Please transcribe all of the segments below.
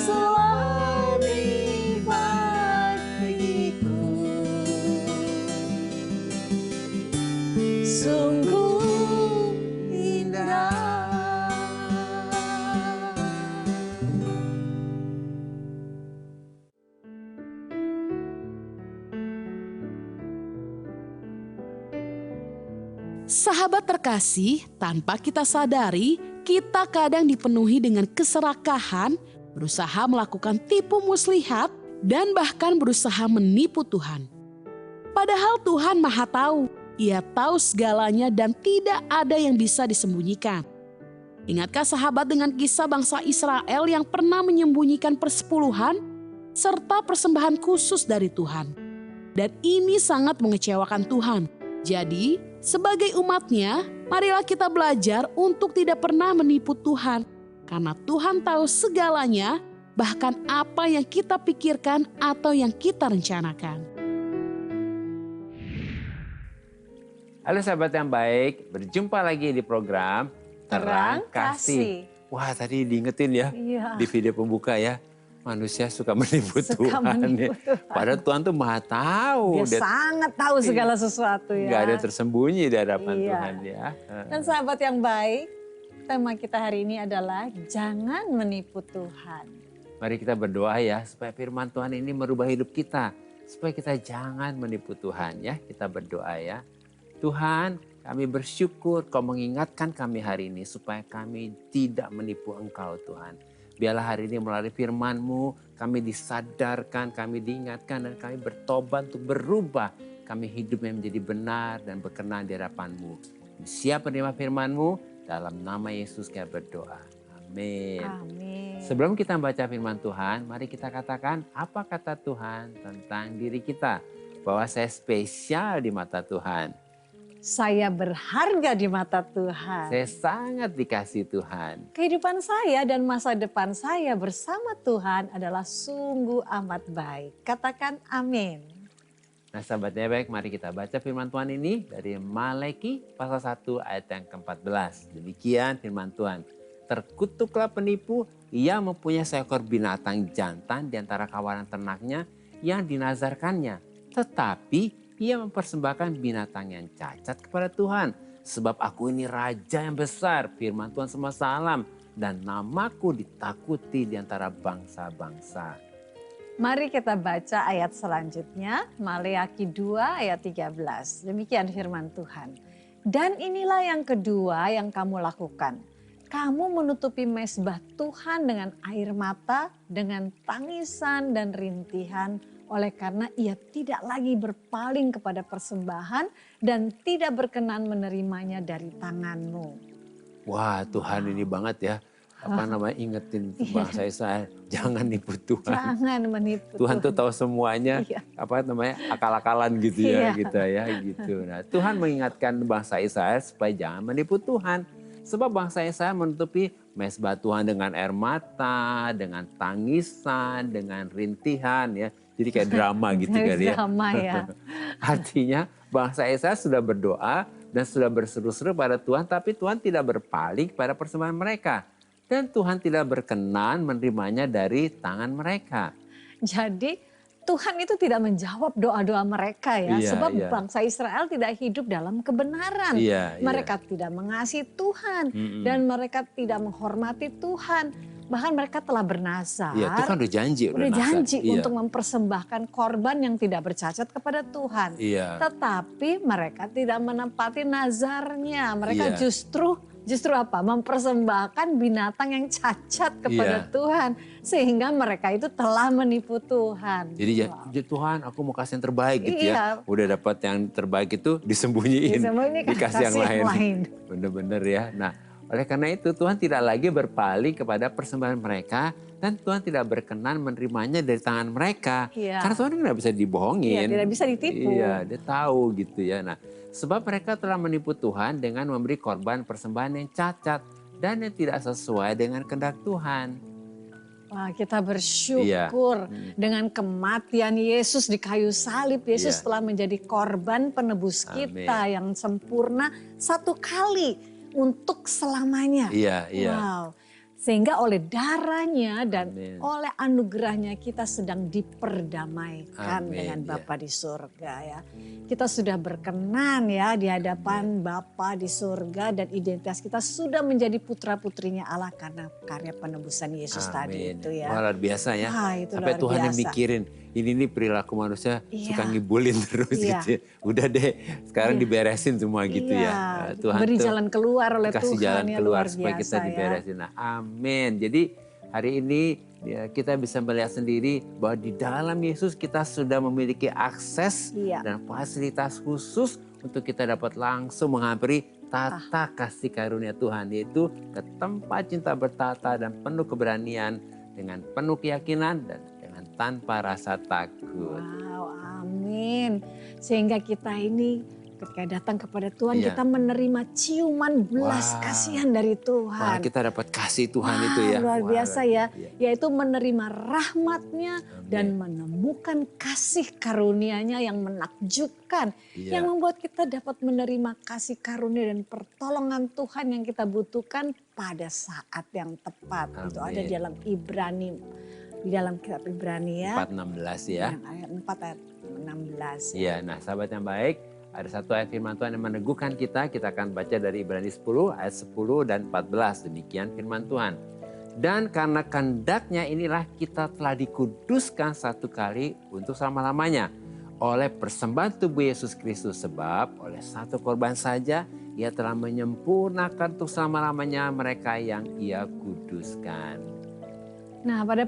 selamat bagiku. Sungguh indah. Sahabat terkasih, tanpa kita sadari, kita kadang dipenuhi dengan keserakahan, berusaha melakukan tipu muslihat, dan bahkan berusaha menipu Tuhan. Padahal Tuhan Maha Tahu, Ia tahu segalanya dan tidak ada yang bisa disembunyikan. Ingatkah sahabat dengan kisah bangsa Israel yang pernah menyembunyikan persepuluhan serta persembahan khusus dari Tuhan? Dan ini sangat mengecewakan Tuhan. Jadi, sebagai umatnya, marilah kita belajar untuk tidak pernah menipu Tuhan. Karena Tuhan tahu segalanya, bahkan apa yang kita pikirkan atau yang kita rencanakan. Halo sahabat yang baik, berjumpa lagi di program Terang Kasih. Wah, tadi diingetin ya, di video pembuka ya. Manusia suka menipu Tuhan. Padahal Tuhan tuh Maha tahu. Dia sangat tahu segala sesuatu ya. Gak ada tersembunyi di hadapan Tuhan ya. Dan sahabat yang baik, tema kita hari ini adalah jangan menipu Tuhan. Mari kita berdoa ya supaya firman Tuhan ini merubah hidup kita. Supaya kita jangan menipu Tuhan ya. Kita berdoa ya. Tuhan, kami bersyukur Kau mengingatkan kami hari ini supaya kami tidak menipu Engkau Tuhan. Biarlah hari ini melalui firman-Mu kami disadarkan, kami diingatkan dan kami bertobat untuk berubah. Kami hidup yang menjadi benar dan berkenan di hadapan-Mu. Siap menerima firman-Mu, dalam nama Yesus kami berdoa. Amin. Amin. Sebelum kita membaca firman Tuhan, mari kita katakan apa kata Tuhan tentang diri kita. Bahwa saya spesial di mata Tuhan. Saya berharga di mata Tuhan. Saya sangat dikasihi Tuhan. Kehidupan saya dan masa depan saya bersama Tuhan adalah sungguh amat baik. Katakan amin. Nah sahabatnya baik, mari kita baca firman Tuhan ini dari Malaki pasal 1 ayat yang ke-14. Demikian firman Tuhan. Terkutuklah penipu, ia mempunyai seekor binatang jantan di antara kawanan ternaknya yang dinazarkannya. Tetapi ia mempersembahkan binatang yang cacat kepada Tuhan. Sebab aku ini raja yang besar, firman Tuhan semesta alam. Dan namaku ditakuti di antara bangsa-bangsa. Mari kita baca ayat selanjutnya, Maleakhi 2 ayat 13. Demikian firman Tuhan. Dan inilah yang kedua yang kamu lakukan. Kamu menutupi mezbah Tuhan dengan air mata, dengan tangisan dan rintihan, oleh karena ia tidak lagi berpaling kepada persembahan dan tidak berkenan menerimanya dari tanganmu. Wah Tuhan ini banget ya. Apa namanya ingetin bangsa Israel. Jangan nipu Tuhan. Jangan menipu Tuhan tuh tahu semuanya. Apa namanya akal-akalan gitu ya. Gitu. Nah, Tuhan mengingatkan bangsa Israel supaya jangan menipu Tuhan. Sebab bangsa Israel menutupi mezbah Tuhan dengan air mata, dengan tangisan, dengan rintihan ya. Jadi kayak drama gitu kan ya. Drama ya. Artinya bangsa Israel sudah berdoa dan sudah berseru-seru pada Tuhan. Tapi Tuhan tidak berpaling pada persembahan mereka. Dan Tuhan tidak berkenan menerimanya dari tangan mereka. Jadi Tuhan itu tidak menjawab doa-doa mereka ya. Sebab bangsa Israel tidak hidup dalam kebenaran. Mereka tidak mengasihi Tuhan. Dan mereka tidak menghormati Tuhan. Bahkan mereka telah bernazar. Tuhan udah janji. Untuk mempersembahkan korban yang tidak bercacat kepada Tuhan. Tetapi mereka tidak menepati nazarnya. Mereka justru apa? Mempersembahkan binatang yang cacat kepada Tuhan. Sehingga mereka itu telah menipu Tuhan. Jadi Tuhan aku mau kasih yang terbaik gitu ya. Udah dapat yang terbaik itu disembunyiin. Dikasih yang lain. Bener-bener ya. Nah oleh karena itu Tuhan tidak lagi berpaling kepada persembahan mereka. Dan Tuhan tidak berkenan menerimanya dari tangan mereka. Karena Tuhan tidak bisa dibohongin. Tidak bisa ditipu. Dia tahu gitu ya. Nah, sebab mereka telah menipu Tuhan dengan memberi korban persembahan yang cacat. Dan yang tidak sesuai dengan kehendak Tuhan. Wah, kita bersyukur dengan kematian Yesus di kayu salib. Yesus telah menjadi korban penebus kita yang sempurna satu kali untuk selamanya. Wow. Sehingga oleh darahnya dan Amin. oleh anugerahnya kita sedang diperdamaikan Amin, dengan ya. Bapa di surga ya. Kita sudah berkenan ya di hadapan Bapa di surga dan identitas kita sudah menjadi putra-putrinya Allah karena karya penebusan Yesus tadi Amin. itu ya. Wah, luar biasa ya. Wah, itu Sampai luar Tuhan yang biasa. mikirin, ini nih perilaku manusia Iya. suka ngibulin terus Iya. gitu ya. Udah deh, sekarang Iya. diberesin semua gitu Iya, ya. Tuhan beri tuh jalan keluar oleh kasih Tuhan jalan ya, keluar luar supaya kita biasa ya. diberesin. Nah, amin. Jadi hari ini ya, kita bisa melihat sendiri bahwa di dalam Yesus kita sudah memiliki akses Iya. dan fasilitas khusus untuk kita dapat langsung menghampiri tata kasih karunia Tuhan, yaitu ke tempat cinta bertata dan penuh keberanian dengan penuh keyakinan dan dengan tanpa rasa takut. Wow, amin. Sehingga kita ini ketika datang kepada Tuhan, Iya. kita menerima ciuman belas Wah. kasihan dari Wah, Tuhan. kita dapat kasih Tuhan Wah, itu ya. luar Wah, biasa ya. iya. Yaitu menerima rahmatnya Amin. dan menemukan kasih karunia-Nya yang menakjubkan. Iya. Yang membuat kita dapat menerima kasih karunia dan pertolongan Tuhan yang kita butuhkan pada saat yang tepat. Itu ada di dalam Ibrani. Di dalam kitab Ibrani ya. 4:16 ya. Yang ayat 4 ayat 16. Iya, nah sahabat yang baik, ada satu ayat firman Tuhan yang meneguhkan kita. Kita akan baca dari Ibrani 10 ayat 10 dan 14. Demikian firman Tuhan. Dan karena kehendaknya inilah kita telah dikuduskan satu kali untuk selama-lamanya oleh persembahan tubuh Yesus Kristus, sebab oleh satu korban saja ia telah menyempurnakan untuk selama-lamanya mereka yang ia kuduskan. Nah, pada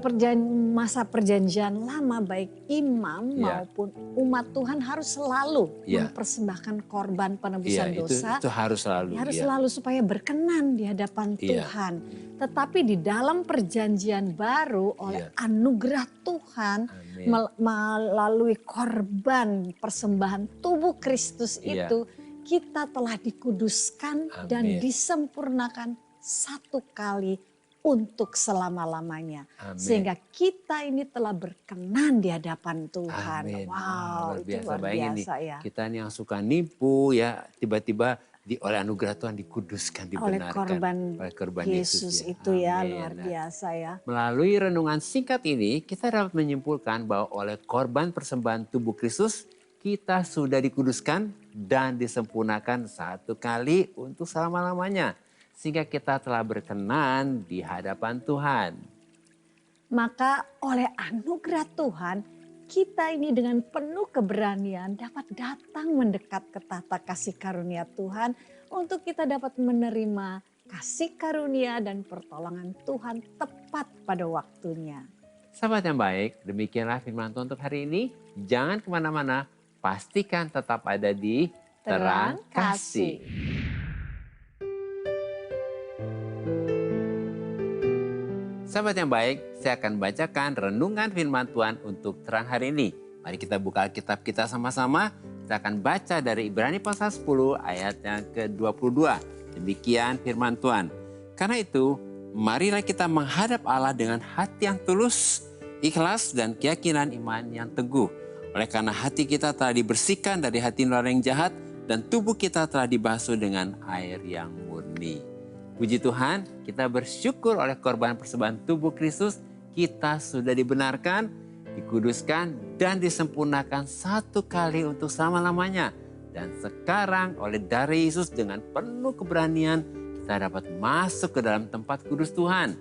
masa perjanjian lama baik imam Iya. maupun umat Tuhan harus selalu Iya. mempersembahkan korban Iya, penebusan dosa. itu harus selalu. Harus iya. selalu supaya berkenan di hadapan Iya. Tuhan. Tetapi di dalam perjanjian baru oleh Iya. anugerah Tuhan Amin. melalui korban persembahan tubuh Kristus Iya. itu kita telah dikuduskan dan Amin. disempurnakan satu kali untuk selama-lamanya. Amin. Sehingga kita ini telah berkenan di hadapan Tuhan. Amin. Wow, itu luar Bayangin biasa nih, ya. kita nih yang suka nipu ya, tiba-tiba oleh anugerah Tuhan dikuduskan, Oleh dibenarkan. korban Yesus itu ya, Amin. luar Nah, biasa ya. melalui renungan singkat ini, kita dapat menyimpulkan bahwa oleh korban persembahan tubuh Kristus, kita sudah dikuduskan dan disempurnakan satu kali untuk selama-lamanya. Sehingga kita telah berkenan di hadapan Tuhan. Maka oleh anugerah Tuhan, kita ini dengan penuh keberanian dapat datang mendekat ke tata kasih karunia Tuhan untuk kita dapat menerima kasih karunia dan pertolongan Tuhan tepat pada waktunya. Sahabat yang baik, demikianlah firman Tuhan untuk hari ini. Jangan kemana-mana, pastikan tetap ada di Terang Kasih. Sahabat yang baik, saya akan bacakan renungan firman Tuhan untuk terang hari ini. Mari kita buka Alkitab kita sama-sama. Kita akan baca dari Ibrani pasal 10 ayat yang ke-22. Demikian firman Tuhan. Karena itu, marilah kita menghadap Allah dengan hati yang tulus, ikhlas dan keyakinan iman yang teguh. Oleh karena hati kita telah dibersihkan dari hati nurani yang jahat dan tubuh kita telah dibasuh dengan air yang murni. Puji Tuhan, kita bersyukur oleh korban persembahan tubuh Kristus, kita sudah dibenarkan, dikuduskan, dan disempurnakan satu kali untuk selama-lamanya. Dan sekarang oleh darah Yesus dengan penuh keberanian, kita dapat masuk ke dalam tempat kudus Tuhan.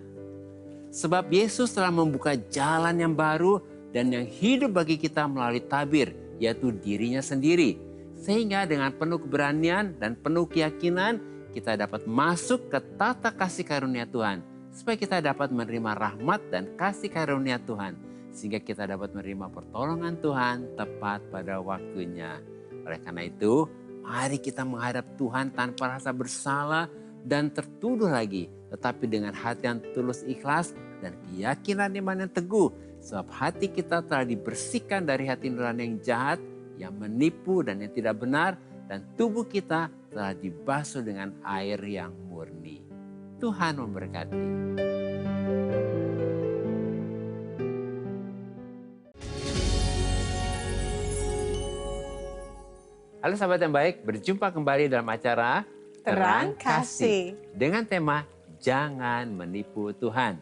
Sebab Yesus telah membuka jalan yang baru dan yang hidup bagi kita melalui tabir, yaitu dirinya sendiri. Sehingga dengan penuh keberanian dan penuh keyakinan, kita dapat masuk ke tata kasih karunia Tuhan. Supaya kita dapat menerima rahmat dan kasih karunia Tuhan. Sehingga kita dapat menerima pertolongan Tuhan tepat pada waktunya. Oleh karena itu, mari kita menghadap Tuhan tanpa rasa bersalah dan tertuduh lagi. Tetapi dengan hati yang tulus ikhlas dan keyakinan iman yang teguh. Sebab hati kita telah dibersihkan dari hati nurani yang jahat, yang menipu dan yang tidak benar. Dan tubuh kita telah dibasuh dengan air yang murni. Tuhan memberkati. Halo sahabat yang baik, berjumpa kembali dalam acara Terang Kasih. dengan tema jangan menipu Tuhan.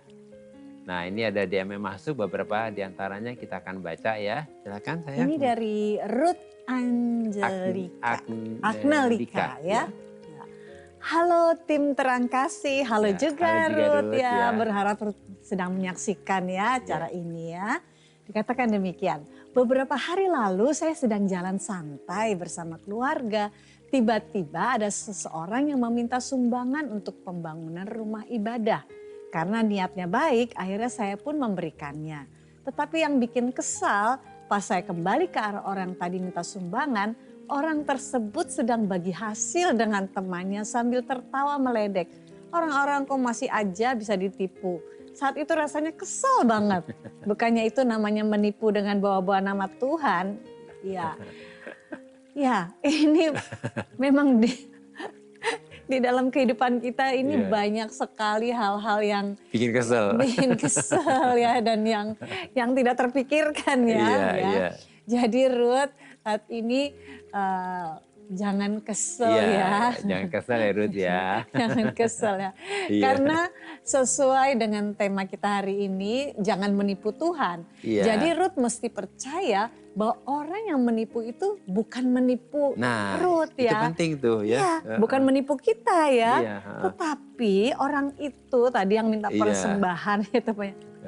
Nah, ini ada DM yang masuk, beberapa diantaranya kita akan baca ya. Silakan sayang. Ini dari Ruth Angelika. Agnelika ya. Ya. Halo tim Terang Kasih, halo Ya, juga halo juga, Ruth Ruth, ya. ya. Berharap Ruth sedang menyaksikan ya acara ini ya. Dikatakan demikian, beberapa hari lalu saya sedang jalan santai bersama keluarga. Tiba-tiba ada seseorang yang meminta sumbangan untuk pembangunan rumah ibadah. Karena niatnya baik, akhirnya saya pun memberikannya. Tetapi yang bikin kesal, pas saya kembali ke arah orang tadi minta sumbangan, orang tersebut sedang bagi hasil dengan temannya sambil tertawa meledek. Orang-orang kok masih aja bisa ditipu. Saat itu rasanya kesal banget. Bukannya itu namanya menipu dengan bawa-bawa nama Tuhan. Ya, ini memang di dalam kehidupan kita ini banyak sekali hal-hal yang Bikin kesel. ya, dan yang tidak terpikirkan ya. Iya. Jadi Ruth saat ini jangan kesel ya. Jangan kesel ya Ruth ya. Jangan kesel ya. Iya. Karena sesuai dengan tema kita hari ini, jangan menipu Tuhan. Iya. Jadi Ruth mesti percaya bahwa orang yang menipu itu bukan menipu Ruth ya. Itu penting tuh ya. Bukan menipu kita ya. Iya. Tetapi orang itu tadi yang minta persembahan itu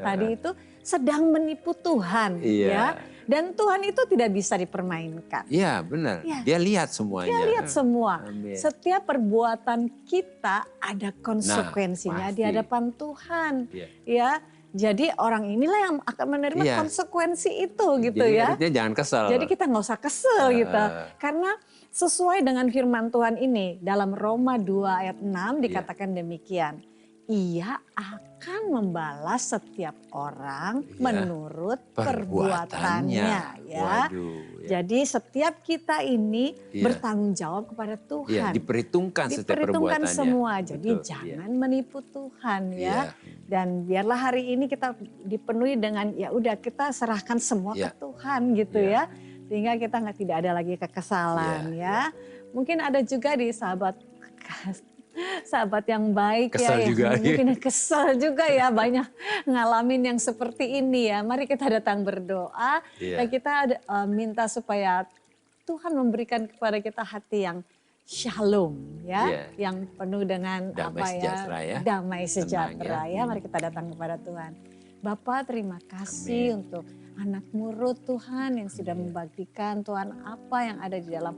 tadi itu sedang menipu Tuhan ya. Dan Tuhan itu tidak bisa dipermainkan. Iya benar, dia lihat semuanya. Dia lihat semua. Amin. Setiap perbuatan kita ada konsekuensinya di hadapan Tuhan. Ya, jadi orang inilah yang akan menerima konsekuensi itu gitu ya. Jadi jangan kesel. Jadi kita nggak usah kesel gitu. Karena sesuai dengan firman Tuhan ini dalam Roma 2 ayat 6 dikatakan demikian. Ia akan membalas setiap orang menurut perbuatannya ya. Jadi setiap kita ini bertanggung jawab kepada Tuhan. Diperhitungkan setiap perbuatannya. Semua. Jadi jangan menipu Tuhan ya. Dan biarlah hari ini kita dipenuhi dengan ya udah kita serahkan semua ke Tuhan gitu ya. Sehingga kita tidak ada lagi kekesalan ya. Mungkin ada juga di sahabat yang baik kesel juga, mungkin kesel juga ya, banyak ngalamin yang seperti ini ya. Mari kita datang berdoa dan kita minta supaya Tuhan memberikan kepada kita hati yang shalom ya, yang penuh dengan damai sejahtera ya. Mari kita datang kepada Tuhan. Bapa, terima kasih untuk anak-Mu Ruth Tuhan yang sudah membagikan Tuhan apa yang ada di dalam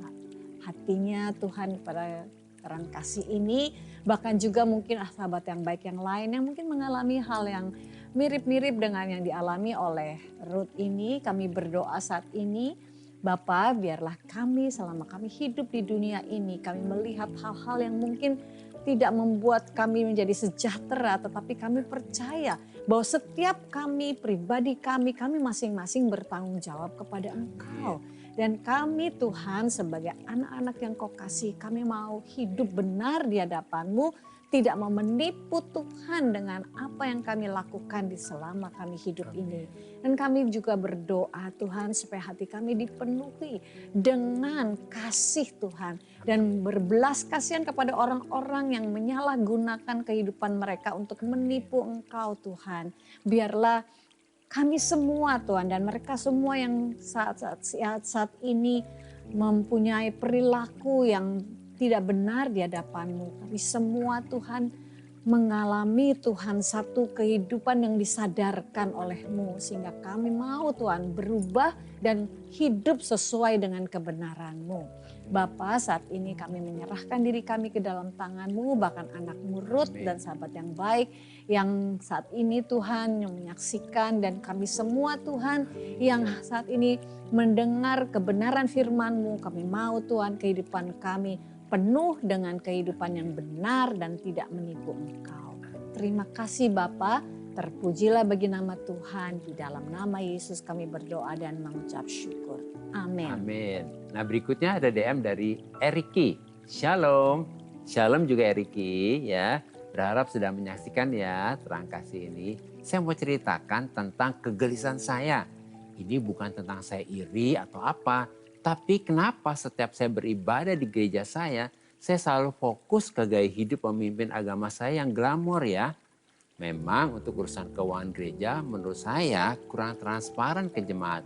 hatinya Tuhan kepada Terang Kasih ini, bahkan juga mungkin sahabat yang baik yang lain yang mungkin mengalami hal yang mirip-mirip dengan yang dialami oleh Ruth ini. Kami berdoa saat ini, Bapa, biarlah kami selama kami hidup di dunia ini, kami melihat hal-hal yang mungkin tidak membuat kami menjadi sejahtera, tetapi kami percaya bahwa setiap kami, pribadi kami masing-masing bertanggung jawab kepada Engkau. Dan kami Tuhan sebagai anak-anak yang Kau kasih, kami mau hidup benar di hadapan-Mu, tidak mau menipu Tuhan dengan apa yang kami lakukan di selama kami hidup ini. Dan kami juga berdoa Tuhan supaya hati kami dipenuhi dengan kasih Tuhan. Dan berbelas kasihan kepada orang-orang yang menyalahgunakan kehidupan mereka untuk menipu Engkau Tuhan. Biarlah kami semua Tuhan dan mereka semua yang saat ini mempunyai perilaku yang tidak benar di hadapan-Mu. Kami semua Tuhan mengalami Tuhan satu kehidupan yang disadarkan oleh-Mu. Sehingga kami mau Tuhan berubah dan hidup sesuai dengan kebenaran-Mu. Bapa, saat ini kami menyerahkan diri kami ke dalam tangan-Mu, bahkan anak-Mu Ruth dan sahabat yang baik yang saat ini Tuhan yang menyaksikan, dan kami semua Tuhan yang saat ini mendengar kebenaran firman-Mu. Kami mau Tuhan kehidupan kami penuh dengan kehidupan yang benar dan tidak menipu Engkau. Terima kasih Bapa, terpujilah bagi nama Tuhan. Di dalam nama Yesus kami berdoa dan mengucap syukur. Amin. Amin. Nah berikutnya ada DM dari Eriki. Shalom. Shalom juga Eriki ya. Berharap sudah menyaksikan ya Terang Kasih ini. Saya mau ceritakan tentang kegelisahan saya. Ini bukan tentang saya iri atau apa. Tapi kenapa setiap saya beribadah di gereja saya saya selalu fokus ke gaya hidup pemimpin agama saya yang glamor ya. Memang untuk urusan keuangan gereja menurut saya kurang transparan ke jemaat.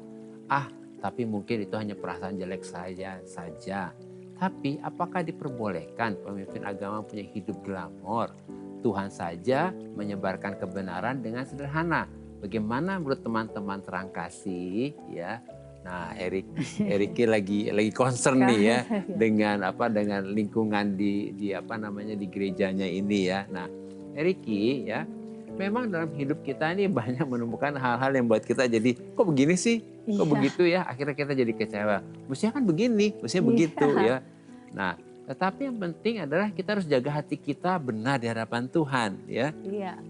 Tapi mungkin itu hanya perasaan jelek saja. Tapi apakah diperbolehkan pemimpin agama punya hidup glamor? Tuhan saja menyebarkan kebenaran dengan sederhana. Bagaimana menurut teman-teman Terang Kasih ya? Nah, Eriki lagi concern nih ya dengan lingkungan di gerejanya ini ya. Nah, Eriki ya, memang dalam hidup kita ini banyak menemukan hal-hal yang buat kita jadi kok begini sih? Kok begitu ya? Akhirnya kita jadi kecewa. Mestinya kan begini, mestinya begitu ya. Nah, tetapi yang penting adalah kita harus jaga hati kita benar di hadapan Tuhan ya.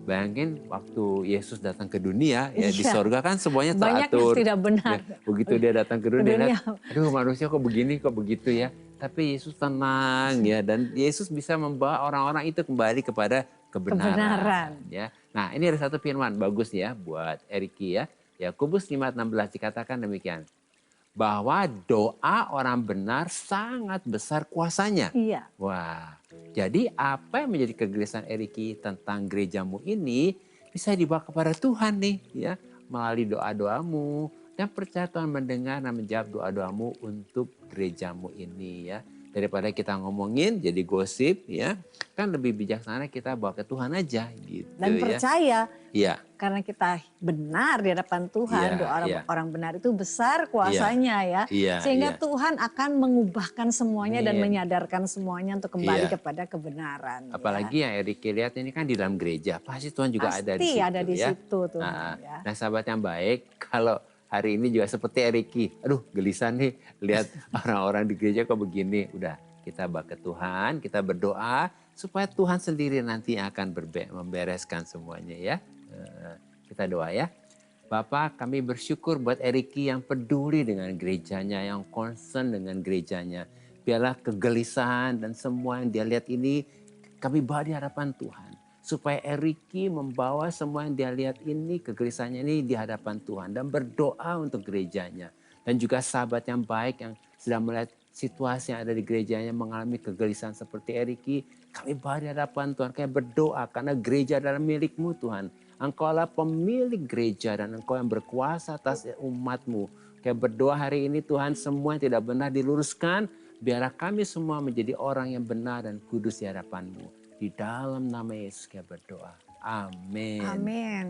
Bayangin waktu Yesus datang ke dunia ya, di sorga kan semuanya teratur. Banyak yang tidak benar. Ya, begitu dia datang ke dunia, aduh manusia kok begini, kok begitu ya. Tapi Yesus tenang ya, dan Yesus bisa membawa orang-orang itu kembali kepada kebenaran. Ya. Nah, ini ada satu firman bagus ya buat Eriki ya. Yakobus 5:16 dikatakan demikian. Bahwa doa orang benar sangat besar kuasanya. Iya. Wah, jadi apa yang menjadi kegelisahan Eriki tentang gerejamu ini bisa dibawa kepada Tuhan nih ya, melalui doa-doamu, dan percaya Tuhan mendengar dan menjawab doa-doamu untuk gerejamu ini ya. Daripada kita ngomongin jadi gosip ya, kan lebih bijaksana kita bawa ke Tuhan aja gitu. Dan percaya ya. Karena kita benar di hadapan Tuhan, doa orang benar itu besar kuasanya ya. Sehingga Tuhan akan mengubahkan semuanya dan menyadarkan semuanya untuk kembali kepada kebenaran. Apalagi yang Eriki lihat ini kan di dalam gereja, pasti Tuhan juga ada di situ. Pasti ada di situ Tuhan. Nah, sahabat yang baik, kalau hari ini juga seperti Eriki, aduh gelisah nih lihat orang-orang di gereja kok begini. Udah, kita bawa ke Tuhan, kita berdoa supaya Tuhan sendiri nanti akan membereskan semuanya ya. Kita doa ya. Bapak, kami bersyukur buat Eriki yang peduli dengan gerejanya, yang concern dengan gerejanya. Biarlah kegelisahan dan semua yang dia lihat ini kami bawa di hadapan Tuhan. Supaya Eriki membawa semua yang dia lihat ini, kegelisahannya ini di hadapan Tuhan. Dan berdoa untuk gerejanya. Dan juga sahabat yang baik yang sedang melihat situasi yang ada di gerejanya mengalami kegelisahan seperti Eriki. Kami bawa di hadapan Tuhan, kami berdoa karena gereja adalah milikmu Tuhan. Engkaulah pemilik gereja dan Engkau yang berkuasa atas umat-Mu. Kami berdoa hari ini Tuhan, semua yang tidak benar diluruskan. Biarlah kami semua menjadi orang yang benar dan kudus di hadapan-Mu. Di dalam nama Yesus kami berdoa. Amin. Amin.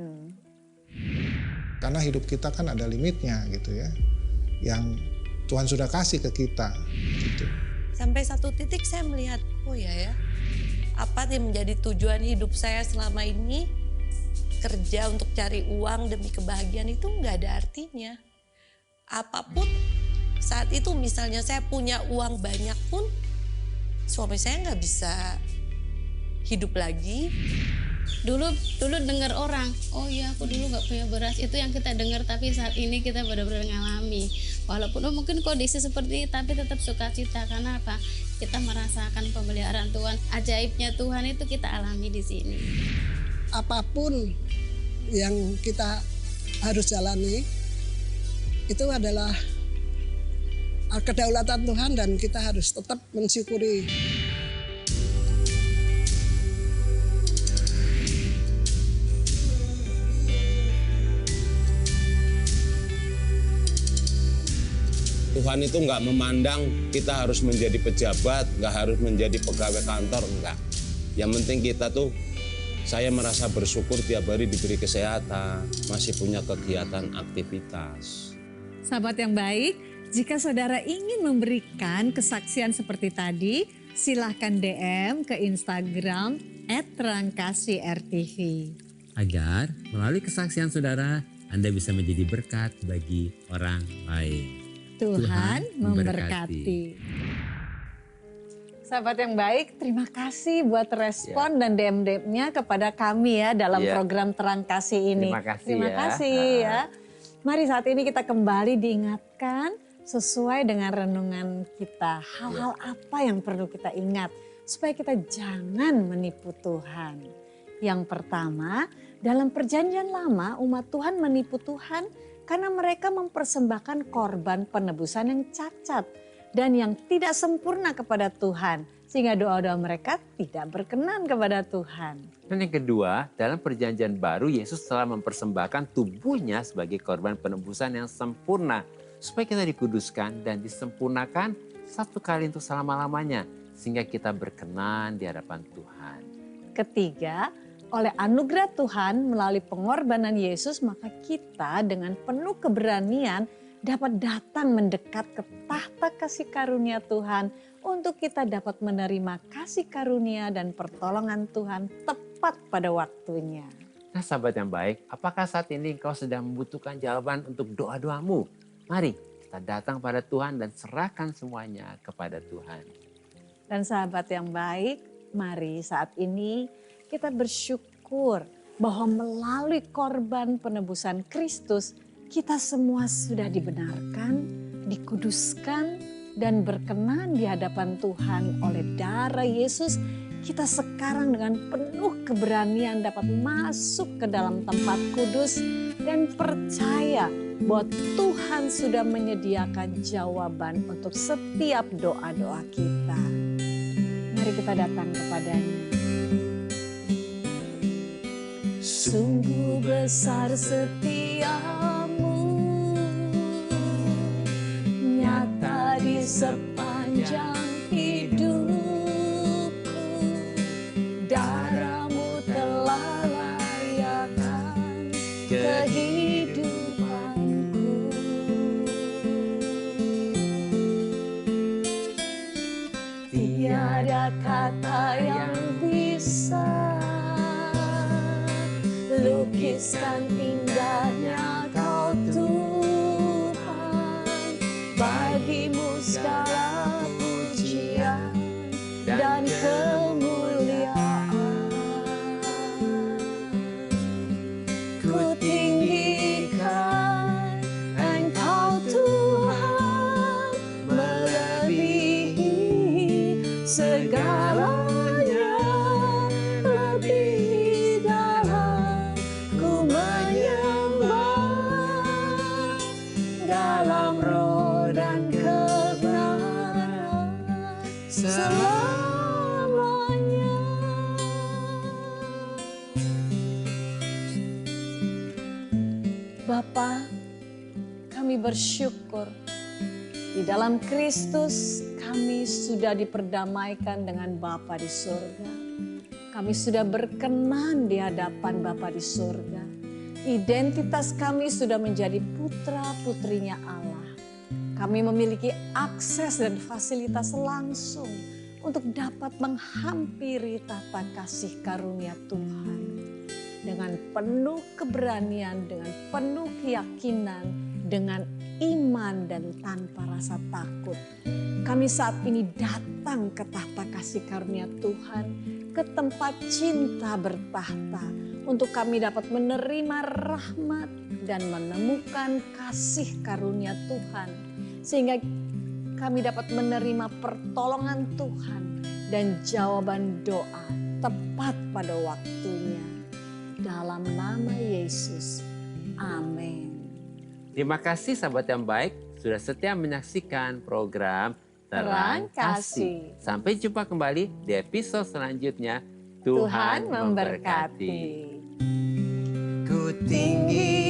Karena hidup kita kan ada limitnya gitu ya. Yang Tuhan sudah kasih ke kita gitu. Sampai satu titik saya melihat, apa yang menjadi tujuan hidup saya selama ini, kerja untuk cari uang demi kebahagiaan itu nggak ada artinya. Apapun saat itu misalnya saya punya uang banyak pun suami saya nggak bisa hidup lagi. Dulu dengar orang, oh iya aku dulu nggak punya beras, itu yang kita dengar, tapi saat ini kita benar-benar ngalami. Walaupun mungkin kondisi seperti itu, tapi tetap sukacita. Karena apa? Kita merasakan pemeliharaan Tuhan, ajaibnya Tuhan itu kita alami di sini. Apapun yang kita harus jalani itu adalah kedaulatan Tuhan dan kita harus tetap mensyukuri. Tuhan itu nggak memandang kita harus menjadi pejabat, nggak harus menjadi pegawai kantor, enggak. Yang penting kita tuh, saya merasa bersyukur tiap hari diberi kesehatan, masih punya kegiatan aktivitas. Sahabat yang baik, jika saudara ingin memberikan kesaksian seperti tadi, silahkan DM ke Instagram @terangkasih_rtv. Agar melalui kesaksian saudara, Anda bisa menjadi berkat bagi orang lain. Tuhan memberkati. Sahabat yang baik, terima kasih buat respon dan DM-nya kepada kami ya dalam program Terang Kasih ini. Terima kasih ya. Mari saat ini kita kembali diingatkan sesuai dengan renungan kita. Hal-hal apa yang perlu kita ingat supaya kita jangan menipu Tuhan. Yang pertama, dalam perjanjian lama umat Tuhan menipu Tuhan karena mereka mempersembahkan korban penebusan yang cacat dan yang tidak sempurna kepada Tuhan. Sehingga doa-doa mereka tidak berkenan kepada Tuhan. Dan yang kedua, dalam perjanjian baru Yesus telah mempersembahkan tubuhnya sebagai korban penebusan yang sempurna. Supaya kita dikuduskan dan disempurnakan satu kali untuk selama-lamanya. Sehingga kita berkenan di hadapan Tuhan. Ketiga, oleh anugerah Tuhan melalui pengorbanan Yesus, maka kita dengan penuh keberanian dapat datang mendekat ke tahta kasih karunia Tuhan untuk kita dapat menerima kasih karunia dan pertolongan Tuhan tepat pada waktunya. Nah sahabat yang baik, apakah saat ini engkau sedang membutuhkan jawaban untuk doa-doamu? Mari kita datang pada Tuhan dan serahkan semuanya kepada Tuhan. Dan sahabat yang baik, mari saat ini kita bersyukur bahwa melalui korban penebusan Kristus, kita semua sudah dibenarkan, dikuduskan, dan berkenan di hadapan Tuhan oleh darah Yesus. Kita sekarang dengan penuh keberanian dapat masuk ke dalam tempat kudus dan percaya bahwa Tuhan sudah menyediakan jawaban untuk setiap doa-doa kita. Mari kita datang kepadanya. Sungguh besar setiamu, nyata di sepanjang hidupku. Darahmu telah layakkan kehidupanku. Tiada kata yang bisa lukiskan indahnya Kau Tuhan. Bagimu segala pujian dan kemuliaan. Ku tinggikan Engkau Tuhan, melebihi segalanya. Lebih dalam ku menyembah, dalam roh dan kebenaran selamanya. Bapa, kami bersyukur di dalam Kristus kami sudah diperdamaikan dengan Bapa di surga. Kami sudah berkenan di hadapan Bapa di surga. Identitas kami sudah menjadi putra-putrinya Allah. Kami memiliki akses dan fasilitas langsung untuk dapat menghampiri tahta kasih karunia Tuhan. Dengan penuh keberanian, dengan penuh keyakinan, dengan iman dan tanpa rasa takut. Kami saat ini datang ke tahta kasih karunia Tuhan, ke tempat cinta bertahta, untuk kami dapat menerima rahmat dan menemukan kasih karunia Tuhan. Sehingga kami dapat menerima pertolongan Tuhan dan jawaban doa tepat pada waktunya. Dalam nama Yesus, amin. Terima kasih sahabat yang baik sudah setia menyaksikan program Terang Kasih. Sampai jumpa kembali di episode selanjutnya. Tuhan memberkati. Ku tinggi